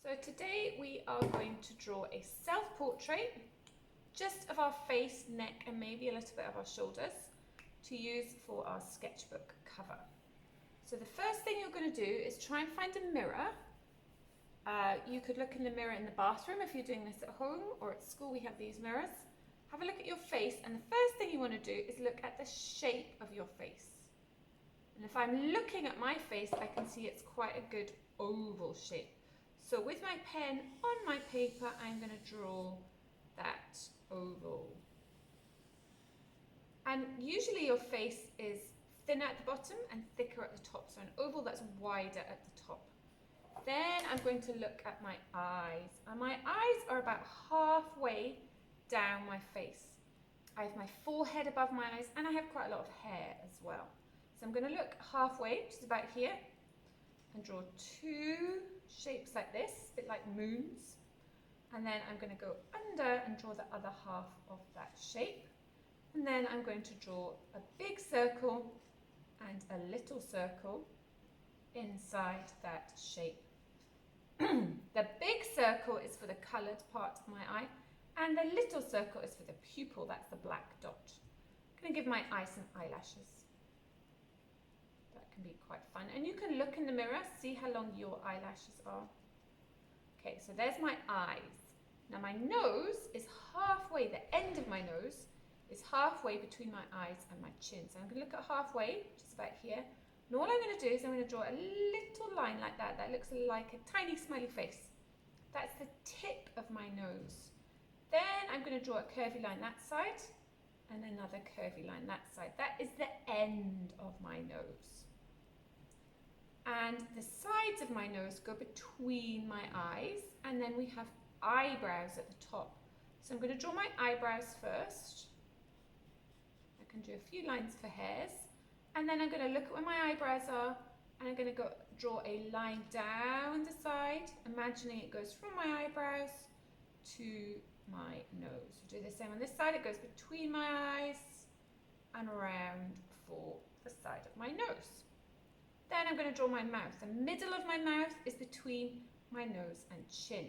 So today we are going to draw a self-portrait just of our face, neck and maybe a little bit of our shoulders to use for our sketchbook cover. So the first thing you're going to do is try and find a mirror. You could look in the mirror in the bathroom if you're doing this at home, or at school we have these mirrors. Have a look at your face, and the first thing you want to do is look at the shape of your face. And if I'm looking at my face, I can see it's quite a good oval shape. So with my pen on my paper, I'm going to draw that oval. And usually your face is thinner at the bottom and thicker at the top. So an oval that's wider at the top. Then I'm going to look at my eyes. And my eyes are about halfway down my face. I have my forehead above my eyes and I have quite a lot of hair as well. So I'm going to look halfway, which is about here, and draw two shapes like this, a bit like moons. And then I'm going to go under and draw the other half of that shape. And then I'm going to draw a big circle and a little circle inside that shape. The big circle is for the coloured part of my eye, and the little circle is for the pupil, that's the black dot. I'm going to give my eye some eyelashes. That can be quite fun. And you can look in the mirror, see how long your eyelashes are. Okay, so there's my eyes. Now my nose is halfway, the end of my nose is halfway between my eyes and my chin. So I'm going to look at halfway, which is about here. And all I'm going to do is I'm going to draw a little line like that. That looks like a tiny smiley face. That's the tip of my nose. Then I'm going to draw a curvy line that side and another curvy line that side. That is the end of my nose. And the sides of my nose go between my eyes, and then we have eyebrows at the top. So I'm going to draw my eyebrows first. I can do a few lines for hairs, and then I'm going to look at where my eyebrows are, and I'm going to draw a line down the side, imagining it goes from my eyebrows to my nose. Do the same on this side. It goes between my eyes and around for the side of my nose. Then I'm going to draw my mouth. The middle of my mouth is between my nose and chin.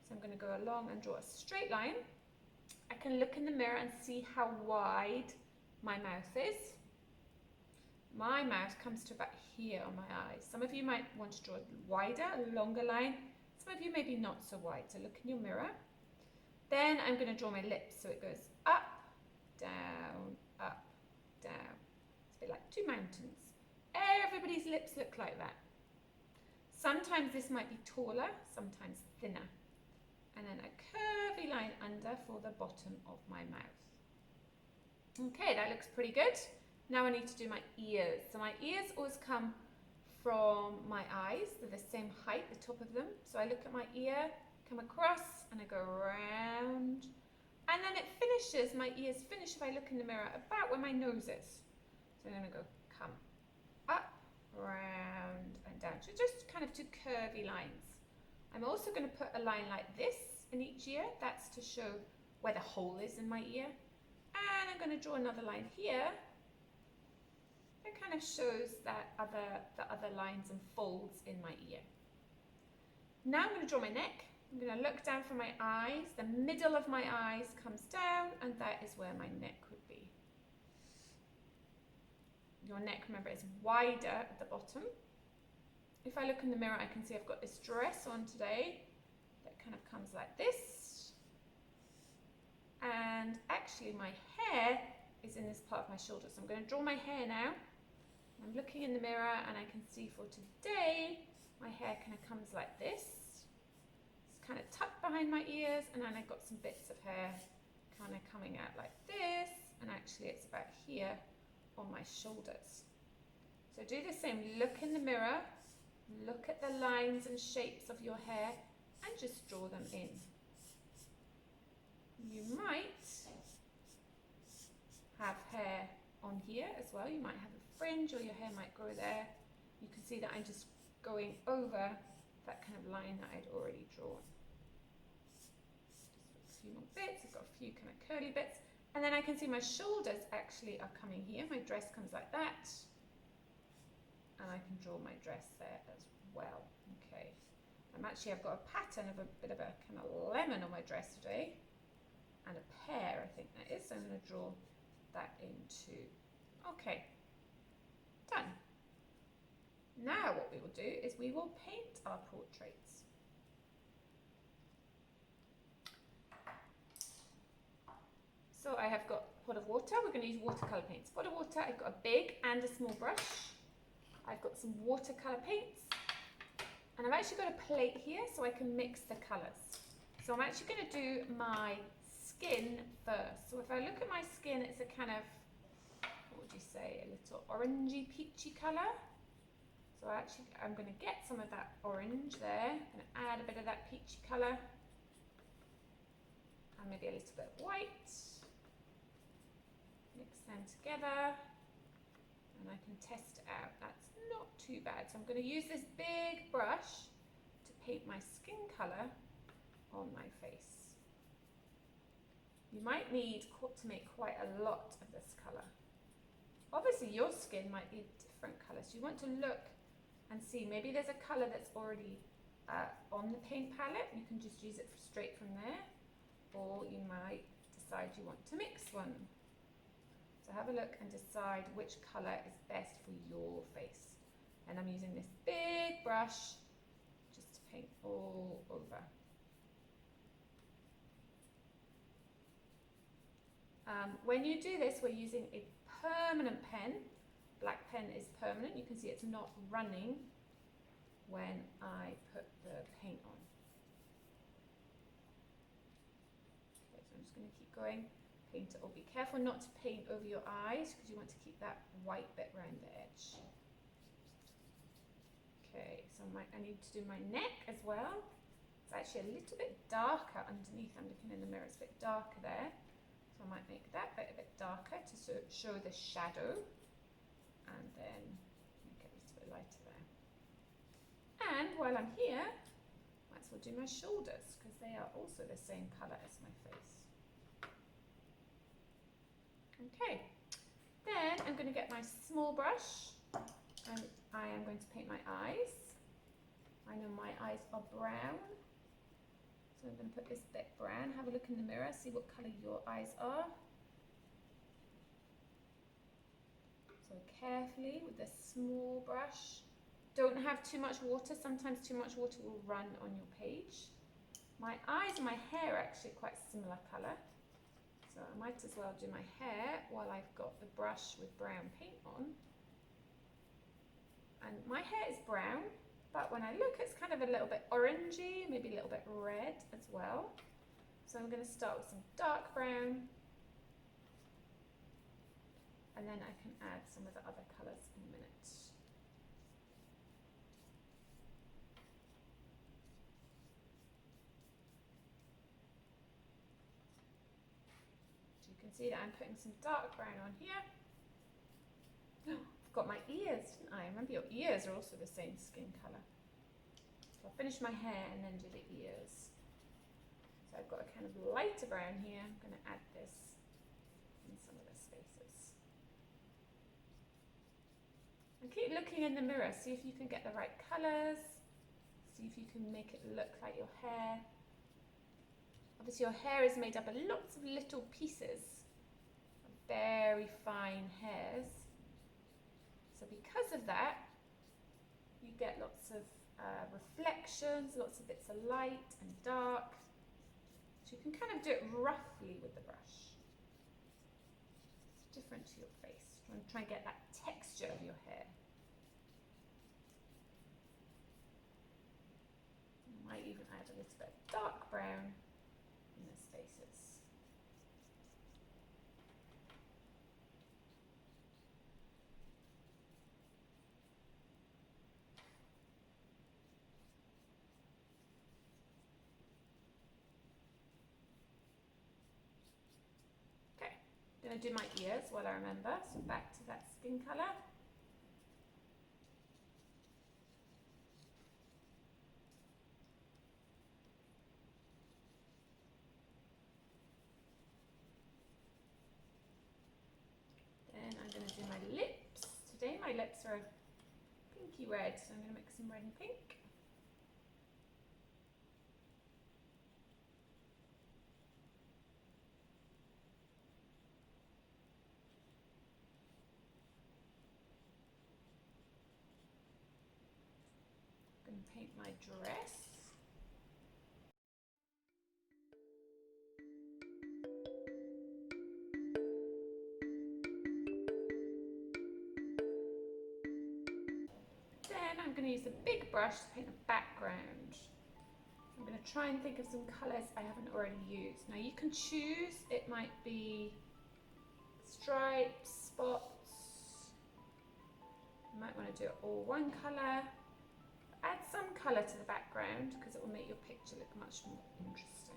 So I'm going to go along and draw a straight line. I can look in the mirror and see how wide my mouth is. My mouth comes to about here on my eyes. Some of you might want to draw a wider, a longer line. Some of you maybe not so wide. So look in your mirror. Then I'm going to draw my lips. So it goes up, down, up, down. It's a bit like two mountains. Everybody's lips look like that. Sometimes this might be taller, sometimes thinner. And then a curvy line under for the bottom of my mouth. Okay, that looks pretty good. Now I need to do my ears. So my ears always come from my eyes. They're the same height, the top of them. So I look at my ear, come across, and I go around. And then it finishes, my ears finish if I look in the mirror about where my nose is. So I'm going to go come up, round and down. So just kind of two curvy lines. I'm also going to put a line like this in each ear. That's to show where the hole is in my ear. And I'm going to draw another line here. That kind of shows the other lines and folds in my ear. Now I'm going to draw my neck. I'm going to look down from my eyes. The middle of my eyes comes down, and that is where my neck would be. Your neck, remember, is wider at the bottom. If I look in the mirror, I can see I've got this dress on today that kind of comes like this. And actually my hair is in this part of my shoulder. So I'm going to draw my hair now. I'm looking in the mirror and I can see for today, my hair kind of comes like this. It's kind of tucked behind my ears, and then I've got some bits of hair kind of coming out like this. And actually it's about here on my shoulders. So do the same, look in the mirror, look at the lines and shapes of your hair and just draw them in. You might have hair on here as well. You might have a fringe, or your hair might grow there. You can see that I'm just going over that kind of line that I'd already drawn. Just a few more bits. I've got a few kind of curly bits. And then I can see my shoulders actually are coming here. My dress comes like that. And I can draw my dress there as well. Okay. I've got a pattern of a bit of a kind of lemon on my dress today, and a pear, I think that is. So I'm going to draw that in too. Okay, done. Now what we will do is we will paint our portraits. So I have got a pot of water. We're going to use watercolour paints. Pot of water, I've got a big and a small brush. I've got some watercolour paints. And I've actually got a plate here so I can mix the colours. So I'm actually going to do my skin first. So if I look at my skin, it's a kind of, what would you say, a little orangey peachy colour. So I'm going to get some of that orange there. I'm going to add a bit of that peachy colour. And maybe a little bit of white. Mix them together. And I can test it out. That's not too bad. So I'm going to use this big brush to paint my skin colour on my face. You might need to make quite a lot of this colour. Obviously your skin might be a different colour, so you want to look and see, maybe there's a colour that's already on the paint palette, you can just use it straight from there, or you might decide you want to mix one. So have a look and decide which colour is best for your face. And I'm using this big brush just to paint all over. When you do this, we're using a permanent pen. Black pen is permanent. You can see it's not running when I put the paint on. Okay, so I'm just going to keep going. Paint it all. Be careful not to paint over your eyes because you want to keep that white bit around the edge. Okay, so I need to do my neck as well. It's actually a little bit darker underneath. I'm looking in the mirror, it's a bit darker there. So I might make that bit a bit darker to show the shadow, and then make it a little bit lighter there. And while I'm here, might as well do my shoulders because they are also the same colour as my face. Okay, then I'm going to get my small brush and I am going to paint my eyes. I know my eyes are brown, so I'm going to put this bit brown. Have a look in the mirror, see what colour your eyes are. So carefully with this small brush. Don't have too much water. Sometimes too much water will run on your page. My eyes and my hair are actually quite similar colour. So I might as well do my hair while I've got the brush with brown paint on. And my hair is brown, but when I look, it's kind of a little bit orangey, maybe a little bit red as well. So I'm going to start with some dark brown, and then I can add some of the other colours in a minute. So you can see that I'm putting some dark brown on here. I've got my ears, didn't I? Remember your ears are also the same skin colour. So I'll finish my hair and then do the ears. So I've got a kind of lighter brown here. I'm going to add this in some of the spaces. And keep looking in the mirror, see if you can get the right colours. See if you can make it look like your hair. Obviously your hair is made up of lots of little pieces, of very fine hairs. So because of that, you get lots of reflections, lots of bits of light and dark. So you can kind of do it roughly with the brush. It's different to your face. Try and get that texture of your hair. You might even add a little bit of dark brown in the spaces. I'm going to do my ears while I remember, so back to that skin colour. Then I'm going to do my lips. Today my lips are pinky red, so I'm going to mix some red and pink. and paint my dress. Then I'm going to use a big brush to paint a background. I'm going to try and think of some colours I haven't already used. Now you can choose, it might be stripes, spots. You might want to do it all one colour. Add some colour to the background because it will make your picture look much more interesting.